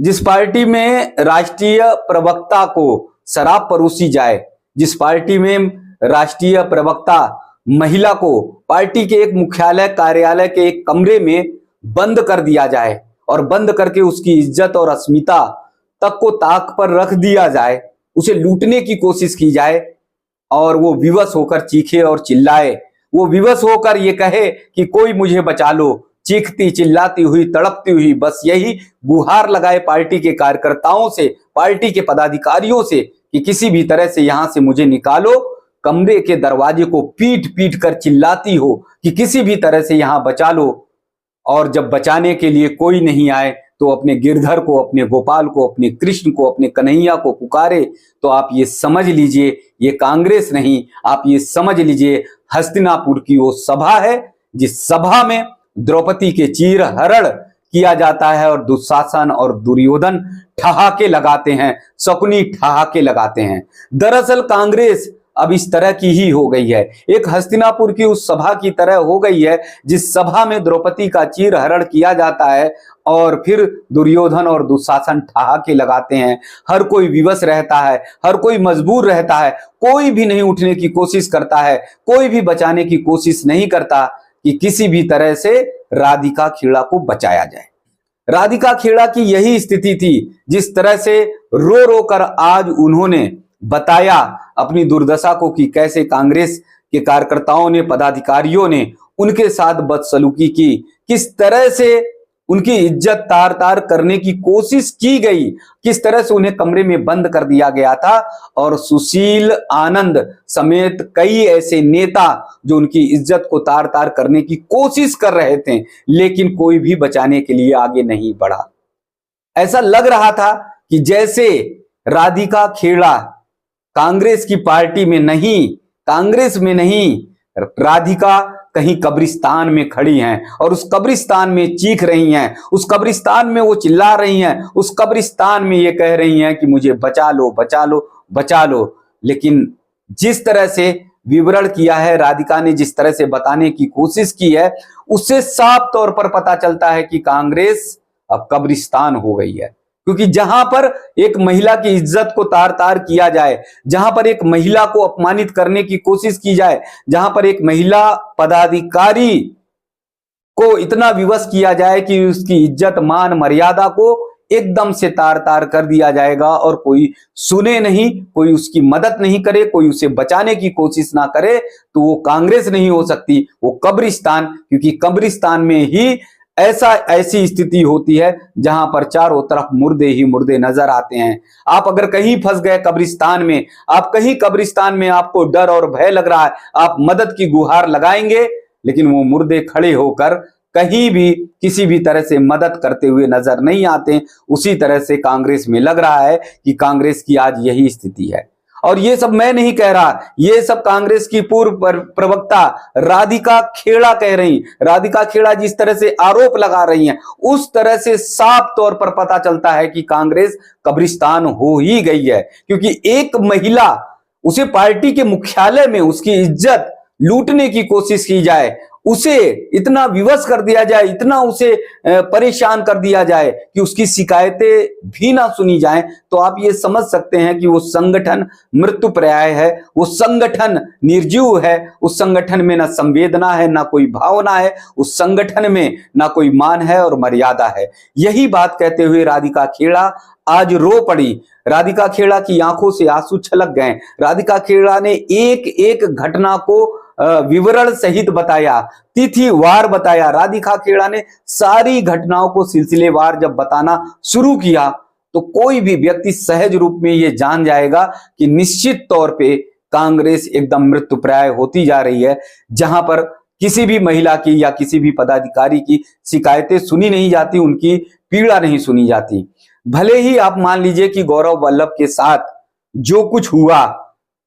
जिस पार्टी में राष्ट्रीय प्रवक्ता को शराब परोसी जाए, जिस पार्टी में राष्ट्रीय प्रवक्ता महिला को पार्टी के एक मुख्यालय कार्यालय के एक कमरे में बंद कर दिया जाए और बंद करके उसकी इज्जत और अस्मिता तक को ताक पर रख दिया जाए, उसे लूटने की कोशिश की जाए और वो विवश होकर चीखे और चिल्लाए, वो विवश होकर ये कहे कि कोई मुझे बचा लो, चीखती चिल्लाती हुई तड़पती हुई बस यही गुहार लगाए पार्टी के कार्यकर्ताओं से, पार्टी के पदाधिकारियों से कि किसी भी तरह से यहां से मुझे निकालो, कमरे के दरवाजे को पीट पीट कर चिल्लाती हो कि किसी भी तरह से यहां बचा लो। और जब बचाने के लिए कोई नहीं आए तो अपने गिरधर को, अपने गोपाल को, अपने कृष्ण को, अपने कन्हैया को पुकारे, तो आप ये समझ लीजिए ये कांग्रेस नहीं, आप ये समझ लीजिए हस्तिनापुर की वो सभा है जिस सभा में द्रौपदी के चीर हरण किया जाता है और दुशासन और दुर्योधन ठहाके लगाते हैं, शकुनी ठहाके लगाते हैं। दरअसल कांग्रेस अब इस तरह की ही हो गई है, एक हस्तिनापुर की उस सभा की तरह हो गई है जिस सभा में द्रौपदी का चीर हरण किया जाता है और फिर दुर्योधन और दुशासन ठहाके लगाते हैं। हर कोई विवश रहता है, हर कोई मजबूर रहता है, कोई भी नहीं उठने की कोशिश करता है, कोई भी बचाने की कोशिश नहीं करता कि किसी भी तरह से राधिका खेड़ा को बचाया जाए। राधिका खेड़ा की यही स्थिति थी, जिस तरह से रो रो कर आज उन्होंने बताया अपनी दुर्दशा को कि कैसे कांग्रेस के कार्यकर्ताओं ने, पदाधिकारियों ने उनके साथ बदसलूकी की, किस तरह से उनकी इज्जत तार तार करने की कोशिश की गई, किस तरह से उन्हें कमरे में बंद कर दिया गया था और सुशील आनंद समेत कई ऐसे नेता जो उनकी इज्जत को तार तार करने की कोशिश कर रहे थे, लेकिन कोई भी बचाने के लिए आगे नहीं बढ़ा। ऐसा लग रहा था कि जैसे राधिका खेड़ा कांग्रेस की पार्टी में नहीं, कांग्रेस में नहीं, राधिका कहीं कब्रिस्तान में खड़ी हैं और उस कब्रिस्तान में चीख रही हैं, उस कब्रिस्तान में वो चिल्ला रही हैं, उस कब्रिस्तान में ये कह रही हैं कि मुझे बचा लो, बचा लो, बचा लो। लेकिन जिस तरह से विवरण किया है राधिका ने, जिस तरह से बताने की कोशिश की है, उससे साफ तौर पर पता चलता है कि कांग्रेस अब कब्रिस्तान हो गई है। क्योंकि जहां पर एक महिला की इज्जत को तार तार किया जाए, जहां पर एक महिला को अपमानित करने की कोशिश की जाए, जहां पर एक महिला पदाधिकारी को इतना विवश किया जाए कि उसकी इज्जत मान मर्यादा को एकदम से तार तार कर दिया जाएगा और कोई सुने नहीं, कोई उसकी मदद नहीं करे, कोई उसे बचाने की कोशिश ना करे, तो वो कांग्रेस नहीं हो सकती, वो कब्रिस्तान। क्योंकि कब्रिस्तान में ही ऐसी स्थिति होती है जहां पर चारों तरफ मुर्दे ही मुर्दे नजर आते हैं। आप अगर कहीं फंस गए कब्रिस्तान में, आप कहीं कब्रिस्तान में आपको डर और भय लग रहा है, आप मदद की गुहार लगाएंगे, लेकिन वो मुर्दे खड़े होकर कहीं भी किसी भी तरह से मदद करते हुए नजर नहीं आते। उसी तरह से कांग्रेस में लग रहा है कि कांग्रेस की आज यही स्थिति है। और ये सब मैं नहीं कह रहा, ये सब कांग्रेस की पूर्व प्रवक्ता राधिका खेड़ा कह रही। राधिका खेड़ा जिस तरह से आरोप लगा रही हैं, उस तरह से साफ तौर पर पता चलता है कि कांग्रेस कब्रिस्तान हो ही गई है। क्योंकि एक महिला, उसे पार्टी के मुख्यालय में उसकी इज्जत लूटने की कोशिश की जाए, उसे इतना विवश कर दिया जाए, इतना उसे परेशान कर दिया जाए कि उसकी शिकायतें भी ना सुनी जाएं, तो आप ये समझ सकते हैं कि वो संगठन मृत्युप्राय है, वो संगठन निर्जीव है, उस संगठन में ना संवेदना है, ना कोई भावना है, उस संगठन में ना कोई मान है और मर्यादा है। यही बात कहते हुए राधिका खेड़ा आज रो पड़ी। राधिका खेड़ा की आंखों से आंसू छलक गए। राधिका खेड़ा ने एक एक घटना को विवरण सहित बताया, तिथिवार बताया। राधिका खेड़ा ने सारी घटनाओं को सिलसिलेवार जब बताना शुरू किया तो कोई भी व्यक्ति सहज रूप में ये जान जाएगा कि निश्चित तौर पे कांग्रेस एकदम मृत्युप्राय होती जा रही है, जहां पर किसी भी महिला की या किसी भी पदाधिकारी की शिकायतें सुनी नहीं जाती, उनकी पीड़ा नहीं सुनी जाती। भले ही आप मान लीजिए कि गौरव वल्लभ के साथ जो कुछ हुआ,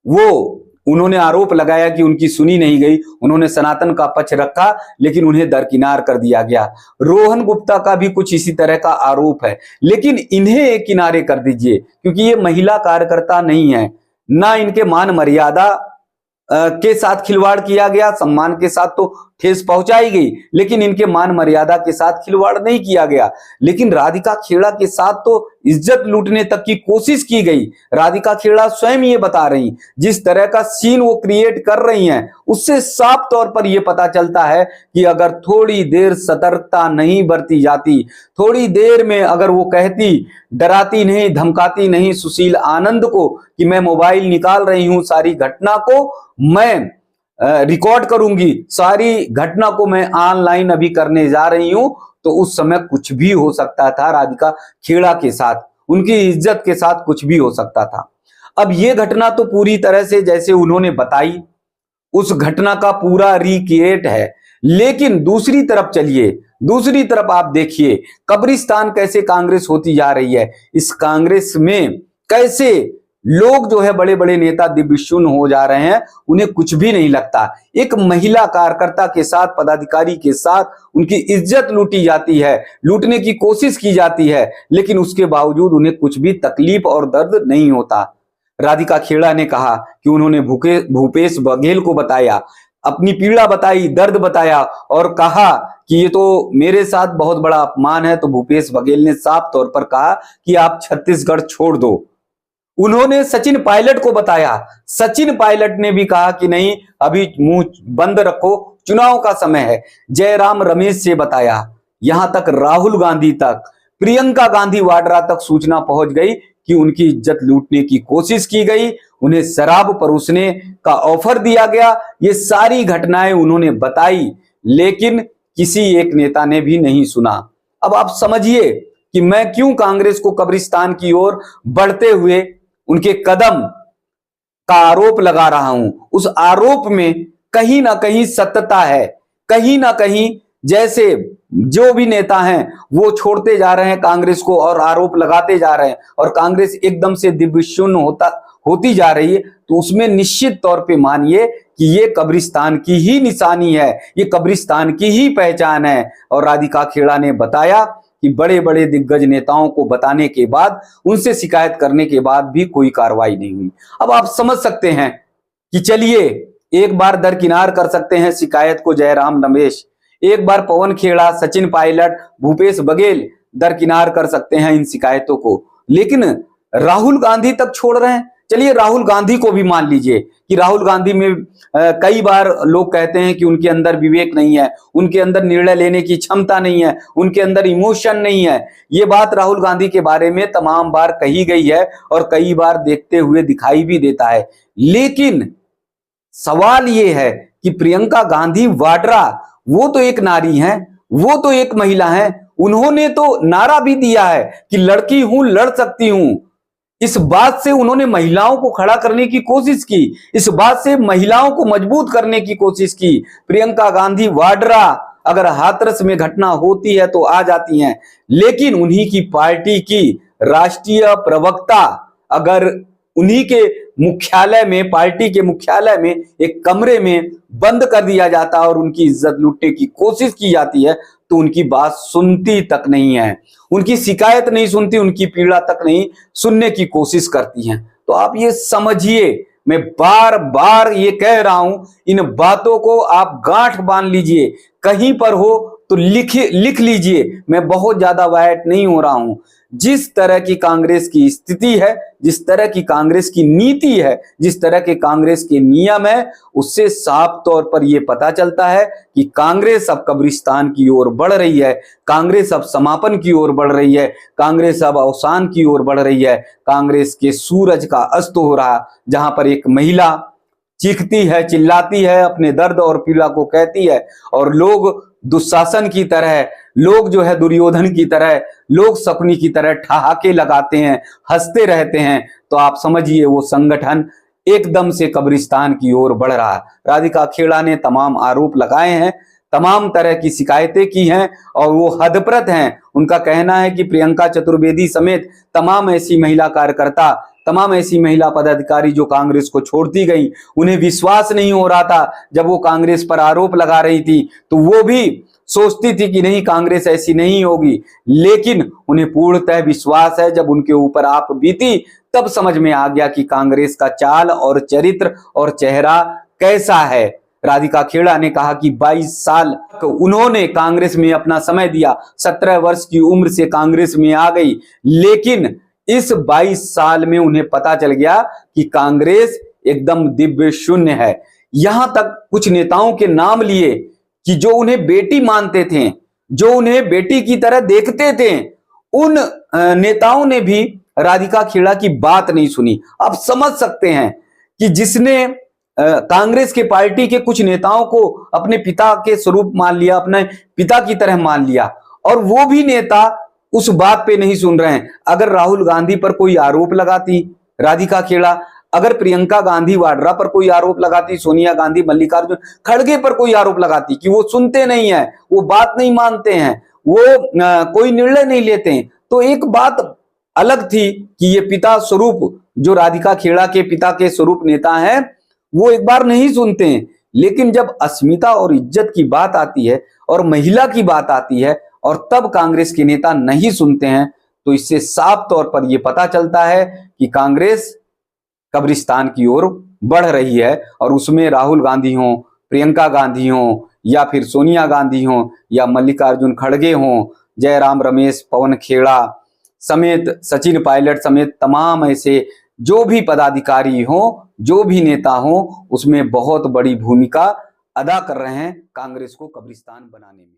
वो उन्होंने आरोप लगाया कि उनकी सुनी नहीं गई, उन्होंने सनातन का पक्ष रखा लेकिन उन्हें दरकिनार कर दिया गया। रोहन गुप्ता का भी कुछ इसी तरह का आरोप है, लेकिन इन्हें एक किनारे कर दीजिए क्योंकि ये महिला कार्यकर्ता नहीं है, ना इनके मान मर्यादा के साथ खिलवाड़ किया गया, सम्मान के साथ तो ठेस पहुंचाई गई, लेकिन इनके मान मर्यादा के साथ खिलवाड़ नहीं किया गया। लेकिन राधिका खेड़ा के साथ तो इज्जत लूटने तक की कोशिश की गई। राधिका खेड़ा स्वयं ये बता रही, जिस तरह का सीन वो क्रिएट कर रही हैं, उससे साफ तौर पर यह पता चलता है कि अगर थोड़ी देर सतर्कता नहीं बरती जाती, थोड़ी देर में अगर वो कहती, डराती नहीं, धमकाती नहीं सुशील आनंद को कि मैं मोबाइल निकाल रही हूं, सारी घटना को मैं रिकॉर्ड करूंगी, सारी घटना को मैं ऑनलाइन अभी करने जा रही हूं, तो उस समय कुछ भी हो सकता था। राधिका खेड़ा के साथ, उनकी इज्जत के साथ कुछ भी हो सकता था। अब ये घटना तो पूरी तरह से जैसे उन्होंने बताई, उस घटना का पूरा रिक्रिएट है। लेकिन दूसरी तरफ चलिए, दूसरी तरफ आप देखिए कब्रिस्तान कैसे कांग्रेस होती जा रही है। इस कांग्रेस में कैसे लोग जो है बड़े बड़े नेता दिव्य शून्य हो जा रहे हैं, उन्हें कुछ भी नहीं लगता। एक महिला कार्यकर्ता के साथ, पदाधिकारी के साथ उनकी इज्जत लूटी जाती है, लूटने की कोशिश की जाती है, लेकिन उसके बावजूद उन्हें कुछ भी तकलीफ और दर्द नहीं होता। राधिका खेड़ा ने कहा कि उन्होंने भूपेश बघेल को बताया, अपनी पीड़ा बताई, दर्द बताया और कहा कि ये तो मेरे साथ बहुत बड़ा अपमान है। तो भूपेश बघेल ने साफ तौर पर कहा कि आप छत्तीसगढ़ छोड़ दो। उन्होंने सचिन पायलट को बताया, सचिन पायलट ने भी कहा कि नहीं, अभी मुंह बंद रखो, चुनाव का समय है। जयराम रमेश से बताया, यहां तक राहुल गांधी तक, प्रियंका गांधी वाड्रा तक सूचना पहुंच गई कि उनकी इज्जत लूटने की कोशिश की गई, उन्हें शराब परोसने का ऑफर दिया गया। ये सारी घटनाएं उन्होंने बताई, लेकिन किसी एक नेता ने भी नहीं सुना। अब आप समझिए कि मैं क्यों कांग्रेस को कब्रिस्तान की ओर बढ़ते हुए उनके कदम का आरोप लगा रहा हूं। उस आरोप में कहीं ना कहीं सत्यता है, कहीं ना कहीं जैसे जो भी नेता हैं वो छोड़ते जा रहे हैं कांग्रेस को और आरोप लगाते जा रहे हैं, और कांग्रेस एकदम से दिव्य शून्य होती जा रही है, तो उसमें निश्चित तौर पे मानिए कि ये कब्रिस्तान की ही निशानी है, ये कब्रिस्तान की ही पहचान है। और राधिका खेड़ा ने बताया कि बड़े बड़े दिग्गज नेताओं को बताने के बाद, उनसे शिकायत करने के बाद भी कोई कार्रवाई नहीं हुई। अब आप समझ सकते हैं कि चलिए एक बार दरकिनार कर सकते हैं शिकायत को जयराम रमेश, एक बार पवन खेड़ा, सचिन पायलट, भूपेश बघेल दरकिनार कर सकते हैं इन शिकायतों को, लेकिन राहुल गांधी तक छोड़ रहे हैं। चलिए राहुल गांधी को भी मान लीजिए कि राहुल गांधी में कई बार लोग कहते हैं कि उनके अंदर विवेक नहीं है, उनके अंदर निर्णय लेने की क्षमता नहीं है, उनके अंदर इमोशन नहीं है। ये बात राहुल गांधी के बारे में तमाम बार कही गई है और कई बार देखते हुए दिखाई भी देता है। लेकिन सवाल ये है कि प्रियंका गांधी वाड्रा, वो तो एक नारी हैं, वो तो एक महिला हैं, उन्होंने तो नारा भी दिया है कि लड़की हूं, लड़ सकती हूं। इस बात से उन्होंने महिलाओं को खड़ा करने की कोशिश की, इस बात से महिलाओं को मजबूत करने की कोशिश की। प्रियंका गांधी वाड्रा अगर हाथरस में घटना होती है तो आ जाती हैं, लेकिन उन्हीं की पार्टी की राष्ट्रीय प्रवक्ता अगर उन्हीं के मुख्यालय में, पार्टी के मुख्यालय में एक कमरे में बंद कर दिया जाता और उनकी इज्जत लूटने की कोशिश की जाती है, तो उनकी बात सुनती तक नहीं है, उनकी शिकायत नहीं सुनती, उनकी पीड़ा तक नहीं सुनने की कोशिश करती हैं। तो आप ये समझिए, मैं बार बार ये कह रहा हूं, इन बातों को आप गांठ बांध लीजिए, कहीं पर हो तो लिख लीजिए। मैं बहुत ज्यादा वायट नहीं हो रहा हूं। जिस तरह की कांग्रेस की स्थिति है, जिस तरह की कांग्रेस की नीति है, जिस तरह के कांग्रेस के नियम है, उससे साफ तौर पर यह पता चलता है कि कांग्रेस अब कब्रिस्तान की ओर बढ़ रही है, कांग्रेस अब समापन की ओर बढ़ रही है, कांग्रेस अब अवसान की ओर बढ़ रही है। कांग्रेस के सूरज का अस्त हो रहा, जहां पर एक महिला चीखती है, चिल्लाती है, अपने दर्द और पीड़ा को कहती है, और लोग दुशासन की तरह, लोग जो है दुर्योधन की तरह, लोग शकुनी की तरह ठहाके लगाते हैं, हंसते रहते हैं। तो आप समझिए वो संगठन एकदम से कब्रिस्तान की ओर बढ़ रहा है। राधिका खेड़ा ने तमाम आरोप लगाए हैं, तमाम तरह की शिकायतें की हैं और वो हदप्रत हैं। उनका कहना है कि प्रियंका चतुर्वेदी समेत तमाम ऐसी महिला कार्यकर्ता, तमाम ऐसी महिला पदाधिकारी जो कांग्रेस को छोड़ती गई, उन्हें विश्वास नहीं हो रहा था जब वो कांग्रेस पर आरोप लगा रही थी, तो वो भी सोचती थी कि नहीं, कांग्रेस ऐसी नहीं होगी। लेकिन उन्हें पूर्णतः विश्वास है, जब उनके ऊपर आप बीती तब समझ में आ गया कि कांग्रेस का चाल और चरित्र और चेहरा कैसा है। राधिका खेड़ा ने कहा कि 22 साल उन्होंने कांग्रेस में अपना समय दिया, 17 वर्ष की उम्र से कांग्रेस में आ गई, लेकिन इस 22 साल में उन्हें पता चल गया कि कांग्रेस एकदम दिव्य शून्य है। यहां तक कुछ नेताओं के नाम लिए कि जो उन्हें बेटी मानते थे, जो उन्हें बेटी की तरह देखते थे, उन नेताओं ने भी राधिका खेड़ा की बात नहीं सुनी। आप समझ सकते हैं कि जिसने कांग्रेस के पार्टी के कुछ नेताओं को अपने पिता के स्वरूप मान लिया, अपने पिता की तरह मान लिया, और वो भी नेता उस बात पे नहीं सुन रहे हैं। अगर राहुल गांधी पर कोई आरोप लगाती राधिका खेड़ा, अगर प्रियंका गांधी वाड्रा पर कोई आरोप लगाती, सोनिया गांधी, मल्लिकार्जुन खड़गे पर कोई आरोप लगाती कि वो सुनते नहीं है, वो बात नहीं मानते हैं, वो कोई निर्णय नहीं लेते हैं, तो एक बात अलग थी कि ये पिता स्वरूप, जो राधिका खेड़ा के पिता के स्वरूप नेता हैं, वो एक बार नहीं सुनते हैं। लेकिन जब अस्मिता और इज्जत की बात आती है और महिला की बात आती है और तब कांग्रेस के नेता नहीं सुनते हैं, तो इससे साफ तौर पर यह पता चलता है कि कांग्रेस कब्रिस्तान की ओर बढ़ रही है। और उसमें राहुल गांधी हो, प्रियंका गांधी हो, या फिर सोनिया गांधी हो, या मल्लिकार्जुन खड़गे हो, जयराम रमेश, पवन खेड़ा समेत, सचिन पायलट समेत तमाम ऐसे जो भी पदाधिकारी हो, जो भी नेता हो, उसमें बहुत बड़ी भूमिका अदा कर रहे हैं कांग्रेस को कब्रिस्तान बनाने में।